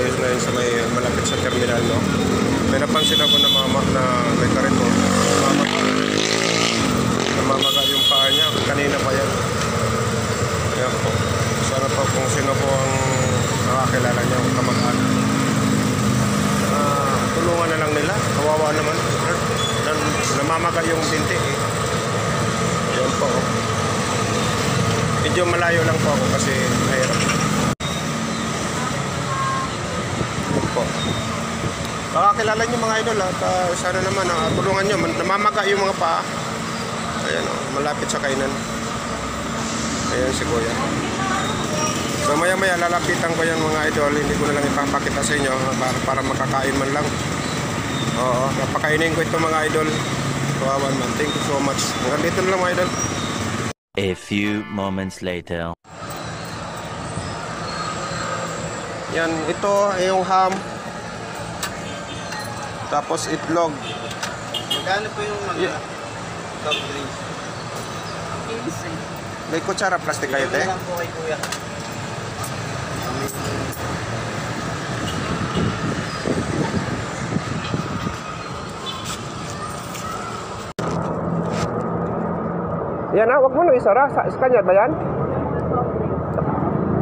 naayos na yun sa may malapit sa terminal, no? May napansin ako na may kariton. Namamaga yung paa niya. Kanina pa yan. Ayan po. Sana po kung sino po ang nakakilala niya, kung kamag-anak. Tulungan na lang nila. Kawawa naman. Namamaga yung binti eh. Ayan po. Medyo malayo lang po ako kasi mahirap. Po. Baka kilala nyo mga idol at sana naman tulungan nyo. Namamaga yung mga paa. Ayan malapit sa kainan. Ayan si Kuya. So maya maya lalapitan ko yan mga idol. Hindi ko na lang ipapakita sa inyo para makakain man lang. Oo, napakainin ko ito mga idol. Kawawan man. Thank you so much. Hanggang dito na lang mga idol. A few moments later. Yan, ito yung ham. Tapos itlog. Magkano po yung mga top drinks? 15. May kutsara plastic kayo, te? Lang po kay Kuya. Yan wag mo na isara. Sa kanya ba yan?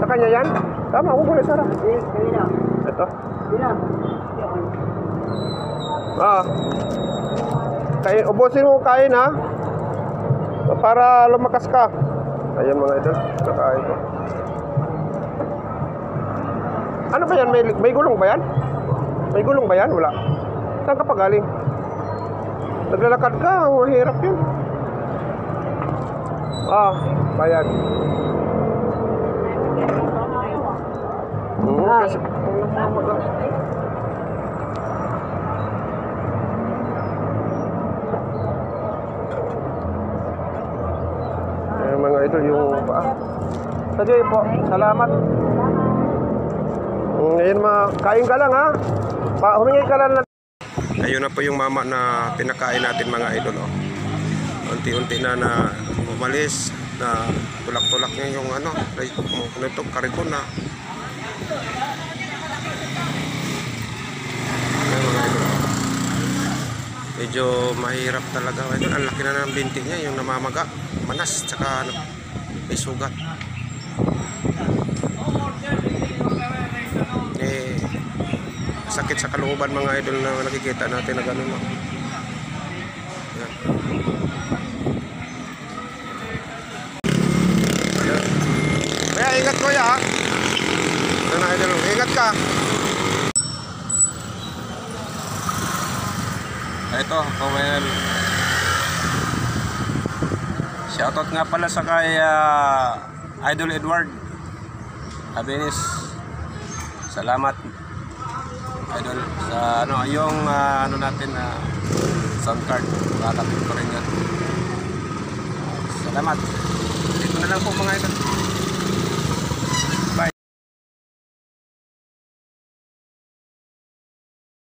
Sa kanya yan? Tama, wag mo na isara. Ito. Kain, ubusin mo kain ha. Para lumakas ka. Ayan mga idol, kakain ko. Ano ba yan? May gulong ba yan? May gulong ba yan? Wala. Saan ka pa galing? Naglalakad ka, mahirap yun. Bayad. Kasi mga idol yung sige po, salamat. Ngayon kain ka lang ha. Humingi ka lang. Ayun na po yung mama na pinakain natin mga idol. Unti-unti na umalis na tulak-tulak niya yung ito, karikon na. Ayun mga idol. Medyo mahirap talaga. Ang laki na ng binti niya, yung namamaga. Manas, tsaka may sugat. Sakit sa kalooban mga idol na nakikita natin na gano'n. Yan. Yan. Kaya ingat ko ya. Yan idol, ingat ka. Ito, kumayan. Shoutout nga pala sa kay Idol Edward Abenis. Salamat Idol sa yung natin sound card. Makakapit ko rin yan. Salamat. Dito na lang po mga idol.